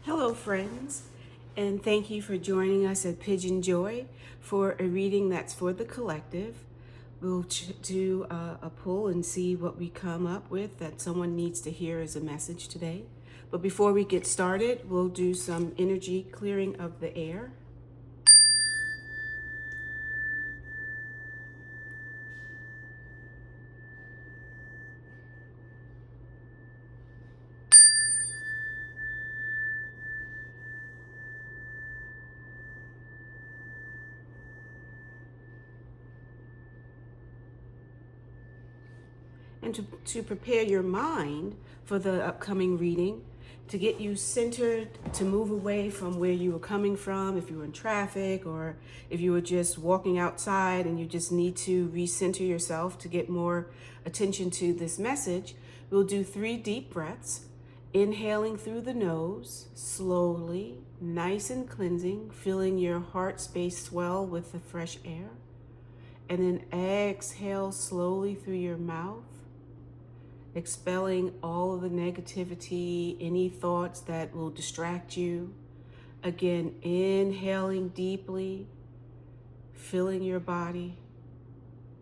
Hello, friends, and thank you for joining us at PYJynJoy for a reading that's for the collective. We'll do a pull and see what we come up with that someone needs to hear as a message today. But before we get started, we'll do some energy clearing of the air. And to prepare your mind for the upcoming reading, to get you centered, to move away from where you were coming from, if you were in traffic or if you were just walking outside and you just need to recenter yourself to get more attention to this message, we'll do 3 deep breaths, inhaling through the nose, slowly, nice and cleansing, feeling your heart space swell with the fresh air. And then exhale slowly through your mouth, expelling all of the negativity, any thoughts that will distract you. Again, inhaling deeply, filling your body,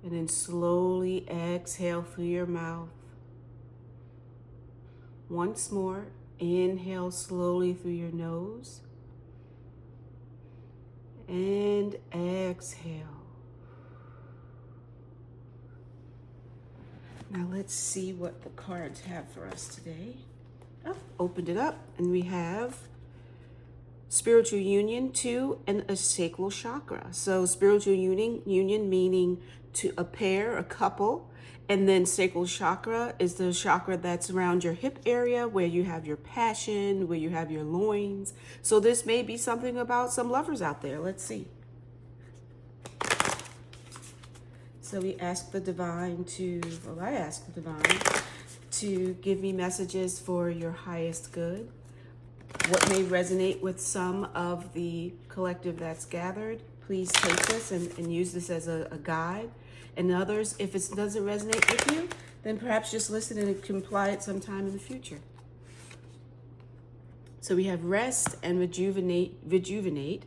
and then slowly exhale through your mouth. Once more, inhale slowly through your nose, and exhale. Now let's see what the cards have for us today. Oh, opened it up, and we have spiritual union 2 and a sacral chakra. So spiritual union meaning to a pair, a couple, and then sacral chakra is the chakra that's around your hip area where you have your passion, where you have your loins. So this may be something about some lovers out there. Let's see. So we ask the divine I ask the divine to give me messages for your highest good. What may resonate with some of the collective that's gathered, please take this and use this as a guide. And others, if it doesn't resonate with you, then perhaps just listen and apply it sometime in the future. So we have rest and rejuvenate.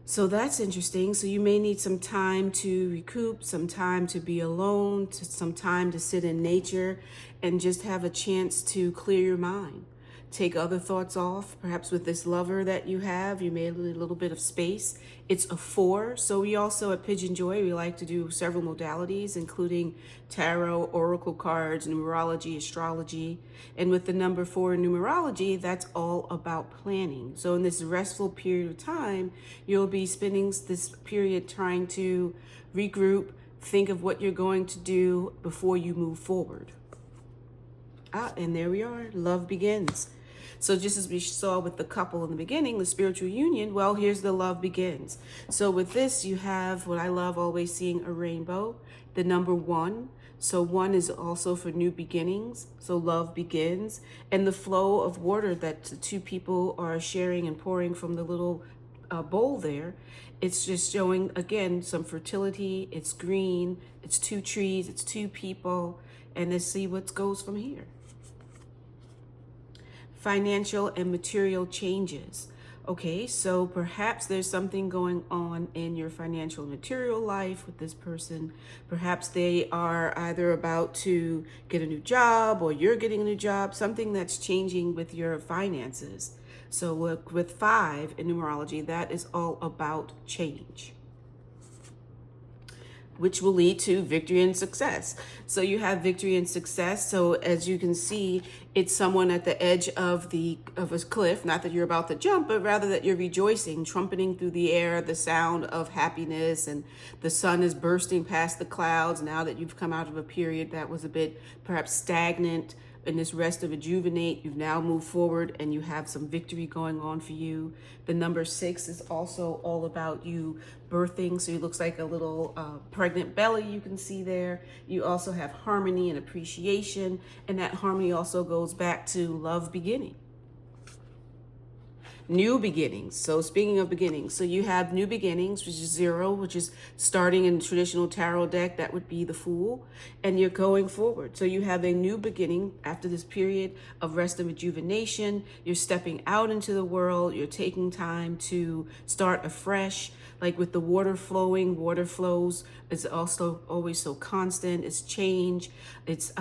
So that's interesting. So you may need some time to recoup, some time to be alone, some time to sit in nature and just have a chance to clear your mind. Take other thoughts off. Perhaps with this lover that you have, you may need a little bit of space. It's a 4. So we also at PYJynJoy, we like to do several modalities, including tarot, oracle cards, numerology, astrology. And with the number 4 in numerology, that's all about planning. So in this restful period of time, you'll be spending this period trying to regroup, think of what you're going to do before you move forward. And there we are. Love begins. So just as we saw with the couple in the beginning, the spiritual union, well, here's the love begins. So with this, you have what I love, always seeing a rainbow, the number 1. So 1 is also for new beginnings. So love begins. And the flow of water that the 2 people are sharing and pouring from the little bowl there, it's just showing, again, some fertility. It's green. It's 2 trees. It's 2 people. And let's see what goes from here. Financial and material changes. Okay, so perhaps there's something going on in your financial and material life with this person. Perhaps they are either about to get a new job or you're getting a new job, something that's changing with your finances. So with 5 in numerology, that is all about change, which will lead to victory and success. So you have victory and success. So as you can see, it's someone at the edge of a cliff, not that you're about to jump, but rather that you're rejoicing, trumpeting through the air, the sound of happiness, and the sun is bursting past the clouds now that you've come out of a period that was a bit perhaps stagnant. In this rest of rejuvenate, you've now moved forward and you have some victory going on for you. The number 6 is also all about you birthing. So it looks like a little pregnant belly you can see there. You also have harmony and appreciation. And that harmony also goes back to love beginning. new beginnings. So speaking of beginnings, so you have new beginnings, which is 0, which is starting in the traditional tarot deck. That would be the Fool. And you're going forward. So you have a new beginning after this period of rest and rejuvenation. You're stepping out into the world. You're taking time to start afresh. Like with the water flowing, water flows. It's also always so constant. It's change. It's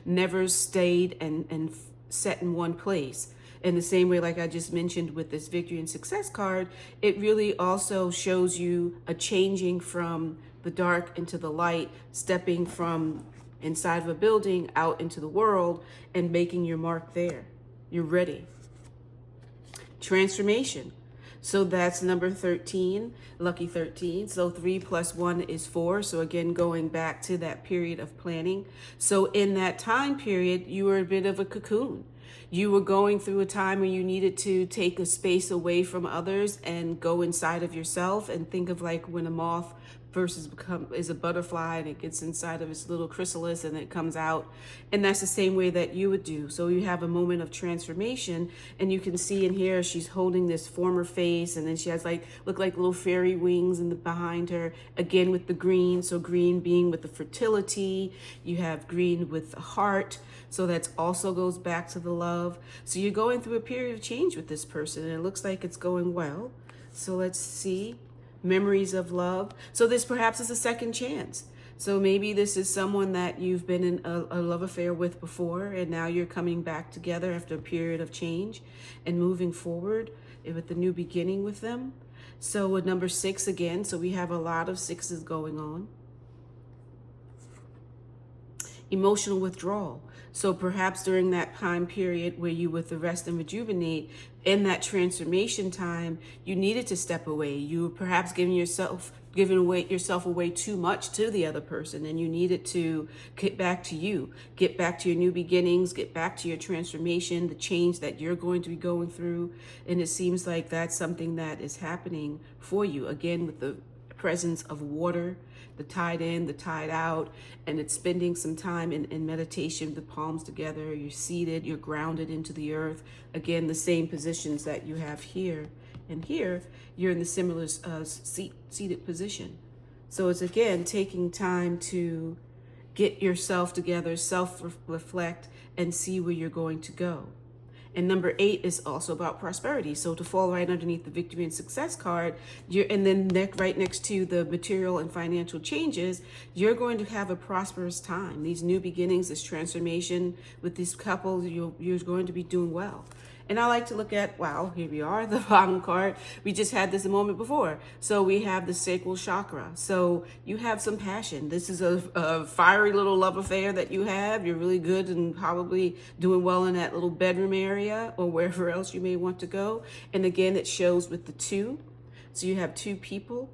never stayed and set in one place. In the same way, like I just mentioned with this victory and success card, it really also shows you a changing from the dark into the light, stepping from inside of a building out into the world and making your mark there. You're ready. Transformation. So that's number 13, lucky 13. So 3 + 1 is 4. So again, going back to that period of planning. So in that time period, you were a bit of a cocoon. You were going through a time where you needed to take a space away from others and go inside of yourself and think of like when a moth is a butterfly and it gets inside of its little chrysalis and it comes out. And that's the same way that you would do. So you have a moment of transformation, and you can see in here she's holding this former face, and then she has look like little fairy wings behind her, again with the green. So green being with the fertility, you have green with the heart. So that also goes back to the love. So you're going through a period of change with this person, and it looks like it's going well. So let's see. Memories of love. So this perhaps is a second chance. So maybe this is someone that you've been in a love affair with before, and now you're coming back together after a period of change and moving forward with the new beginning with them. So with number 6 again, so we have a lot of 6s going on. Emotional withdrawal. So perhaps during that time period where you with the rest and rejuvenate, in that transformation time, you needed to step away. You were perhaps giving yourself away too much to the other person, and you needed to get back to you, get back to your new beginnings, get back to your transformation, the change that you're going to be going through. And it seems like that's something that is happening for you, again with the presence of water, the tide in, the tide out, and it's spending some time in meditation, the palms together. You're seated, you're grounded into the earth. Again, the same positions that you have here. And here, you're in the similar seated position. So it's again taking time to get yourself together, self-reflect, and see where you're going to go. And number 8 is also about prosperity. So to fall right underneath the victory and success card, and then right next to the material and financial changes, you're going to have a prosperous time. These new beginnings, this transformation with this couple, you're going to be doing well. And I like to look at, wow, here we are, the bottom card. We just had this a moment before. So we have the sacral chakra. So you have some passion. This is a fiery little love affair that you have. You're really good and probably doing well in that little bedroom area or wherever else you may want to go. And again, it shows with the 2. So you have 2 people,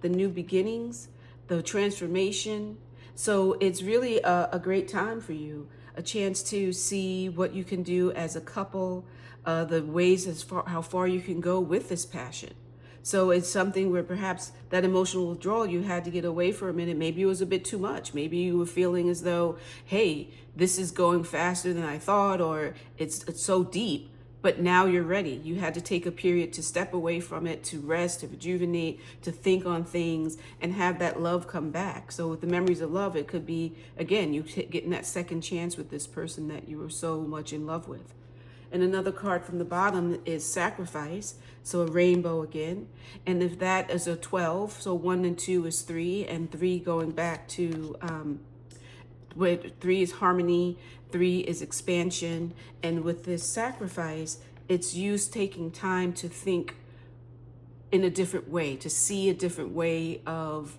the new beginnings, the transformation. So it's really a great time for you. A chance to see what you can do as a couple, the ways how far you can go with this passion. So it's something where perhaps that emotional withdrawal you had to get away for a minute. Maybe it was a bit too much. Maybe you were feeling as though, hey, this is going faster than I thought, or it's so deep. But now you're ready. You had to take a period to step away from it, to rest, to rejuvenate, to think on things, and have that love come back. So with the memories of love, it could be, again, you getting that second chance with this person that you were so much in love with. And another card from the bottom is sacrifice. So a rainbow again. And if that is a 12, so 1 and 2 is 3, and 3 going back to where 3 is harmony, 3 is expansion. And with this sacrifice, it's used taking time to think in a different way, to see a different way of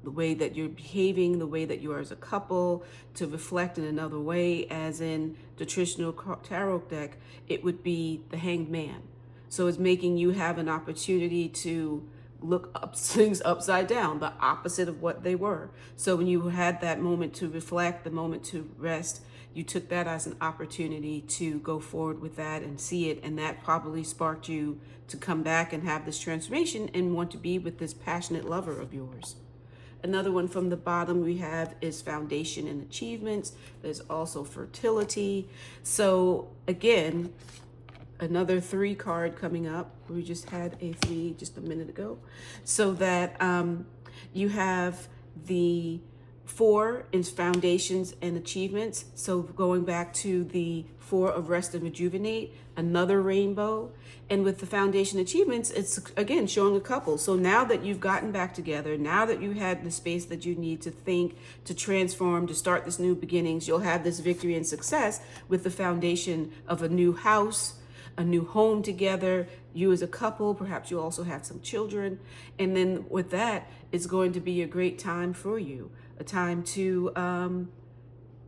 the way that you're behaving, the way that you are as a couple, to reflect in another way. As in the traditional tarot deck, it would be the Hanged Man. So it's making you have an opportunity to look up things upside down, the opposite of what they were. So when you had that moment to reflect, the moment to rest, you took that as an opportunity to go forward with that and see it. And that probably sparked you to come back and have this transformation and want to be with this passionate lover of yours. Another one from the bottom we have is foundation and achievements. There's also fertility. So again, another 3 card coming up. We just had a 3 just a minute ago. So that you have the 4 is foundations and achievements. So going back to the 4 of rest and rejuvenate, another rainbow. And with the foundation achievements, it's again showing a couple. So now that you've gotten back together, now that you had the space that you need to think, to transform, to start this new beginnings, you'll have this victory and success with the foundation of a new house, a new home together, you as a couple, perhaps you also have some children. And then with that, it's going to be a great time for you, a time to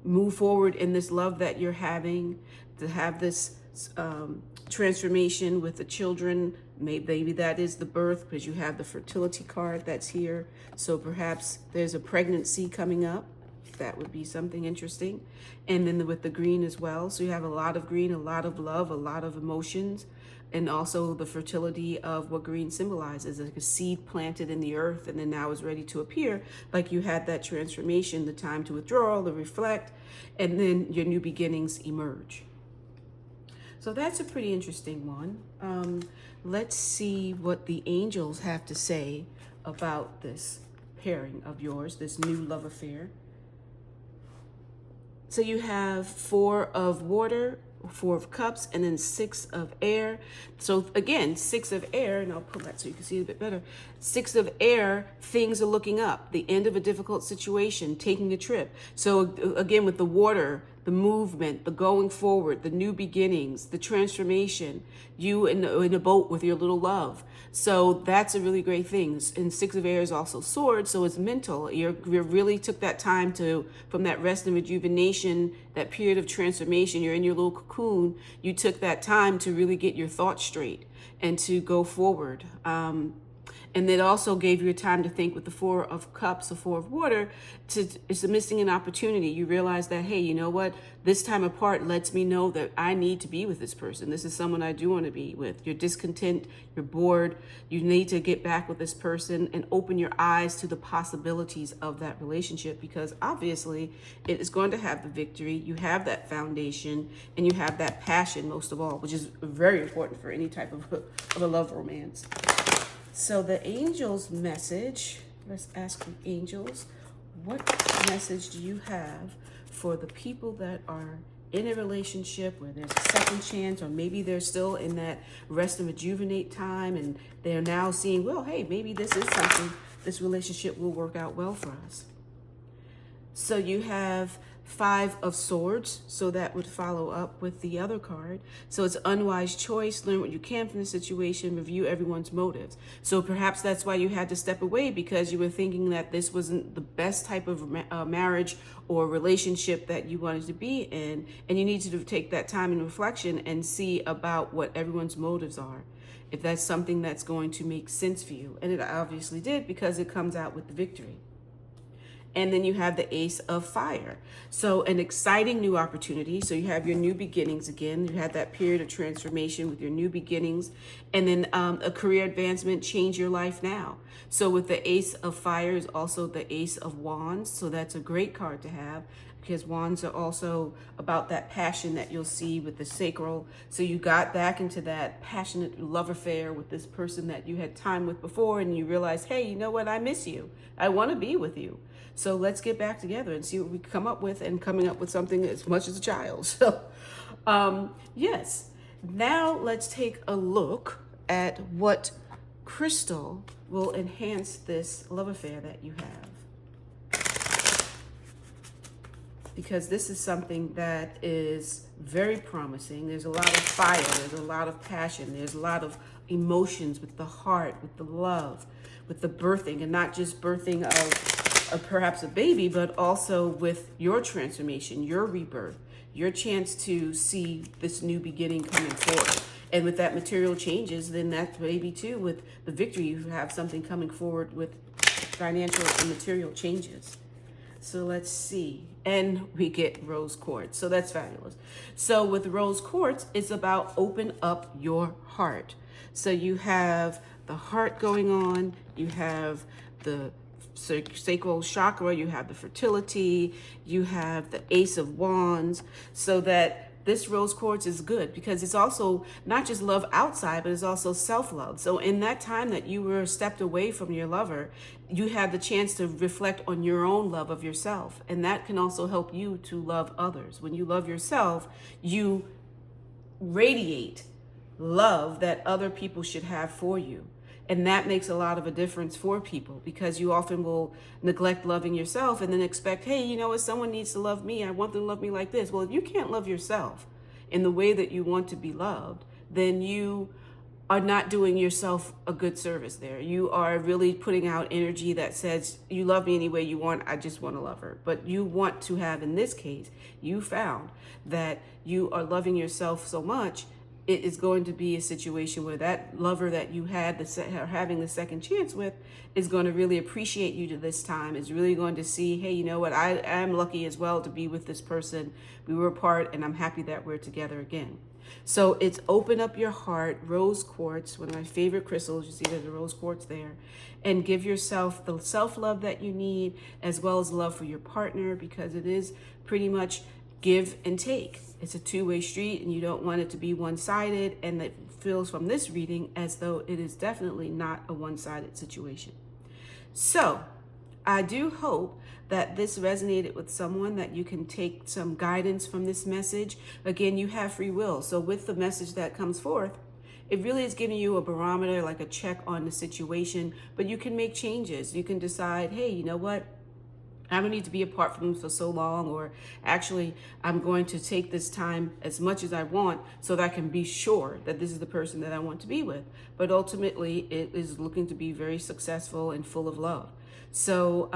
move forward in this love that you're having, to have this transformation with the children. Maybe that is the birth, because you have the fertility card that's here. So perhaps there's a pregnancy coming up. That would be something interesting. And then with the green as well. So you have a lot of green, a lot of love, a lot of emotions, and also the fertility of what green symbolizes, like a seed planted in the earth and then now is ready to appear. Like you had that transformation, the time to withdraw, to reflect, and then your new beginnings emerge. So that's a pretty interesting one. Let's see what the angels have to say about this pairing of yours, this new love affair. So you have 4 of water, 4 of cups, and then 6 of air. So again, 6 of air, and I'll pull that so you can see it a bit better. 6 of air, things are looking up, the end of a difficult situation, taking a trip. So again, with the water, the movement, the going forward, the new beginnings, the transformation, you in a boat with your little love. So that's a really great thing. And 6 of air is also sword, so it's mental. You really took that time to, from that rest and rejuvenation, that period of transformation, you're in your little cocoon, you took that time to really get your thoughts straight and to go forward. And it also gave you a time to think with the 4 of cups, the 4 of water, it's missing an opportunity. You realize that, hey, you know what? This time apart lets me know that I need to be with this person. This is someone I do want to be with. You're discontent, you're bored, you need to get back with this person and open your eyes to the possibilities of that relationship, because obviously it is going to have the victory. You have that foundation and you have that passion most of all, which is very important for any type of a love romance. So the angels' message, let's ask the angels, what message do you have for the people that are in a relationship where there's a second chance, or maybe they're still in that rest and rejuvenate time and they're now seeing, well, hey, maybe this is something, this relationship will work out well for us. So you have 5 of swords, so that would follow up with the other card. So it's unwise choice, learn what you can from the situation, review everyone's motives. So perhaps that's why you had to step away, because you were thinking that this wasn't the best type of marriage or relationship that you wanted to be in, and you needed to take that time and reflection and see about what everyone's motives are, if that's something that's going to make sense for you. And it obviously did, because it comes out with the victory. And then you have the Ace of Fire. So an exciting new opportunity. So you have your new beginnings again. You had that period of transformation with your new beginnings. And then a career advancement, change your life now. So with the Ace of Fire is also the Ace of Wands. So that's a great card to have, because wands are also about that passion that you'll see with the sacral. So you got back into that passionate love affair with this person that you had time with before, and you realize, hey, you know what? I miss you. I want to be with you. So let's get back together and see what we come up with, and coming up with something as much as a child. So yes, now let's take a look at what crystal will enhance this love affair that you have. Because this is something that is very promising. There's a lot of fire, there's a lot of passion, there's a lot of emotions with the heart, with the love, with the birthing, and not just birthing of perhaps a baby, but also with your transformation, your rebirth, your chance to see this new beginning coming forward. And with that material changes, then that maybe too, with the victory, you have something coming forward with financial and material changes. So let's see. And we get rose quartz. So that's fabulous. So with rose quartz, it's about open up your heart. So you have the heart going on, you have the sacral chakra, you have the fertility, you have the Ace of Wands, so that this rose quartz is good because it's also not just love outside, but it's also self-love. So in that time that you were stepped away from your lover, you had the chance to reflect on your own love of yourself. And that can also help you to love others. When you love yourself, you radiate love that other people should have for you. And that makes a lot of a difference for people, because you often will neglect loving yourself and then expect, hey, you know what, someone needs to love me. I want them to love me like this. Well, if you can't love yourself in the way that you want to be loved, then you are not doing yourself a good service there. You are really putting out energy that says, you love me any way you want, I just want to love her. But you want to have, in this case, you found that you are loving yourself so much, it is going to be a situation where that lover that you had having the second chance with is going to really appreciate you to this time, is really going to see, hey, you know what, I am lucky as well to be with this person. We were apart and I'm happy that we're together again. So it's open up your heart, rose quartz, one of my favorite crystals. You see there's a rose quartz there. And give yourself the self-love that you need, as well as love for your partner, because it is pretty much give and take. It's a two-way street, and you don't want it to be one-sided, and it feels from this reading as though it is definitely not a one-sided situation. So I do hope that this resonated with someone, that you can take some guidance from this message. Again, you have free will. So with the message that comes forth, it really is giving you a barometer, like a check on the situation, but you can make changes. You can decide, hey, you know what? I don't need to be apart from them for so long, or actually I'm going to take this time as much as I want so that I can be sure that this is the person that I want to be with. But ultimately it is looking to be very successful and full of love. So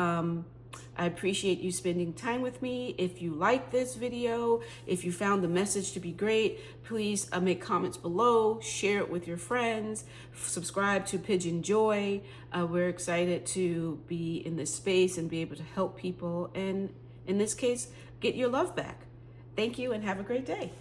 I appreciate you spending time with me. If you like this video, if you found the message to be great, please make comments below, share it with your friends, subscribe to PYJynJoy. We're excited to be in this space and be able to help people, and in this case, get your love back. Thank you and have a great day.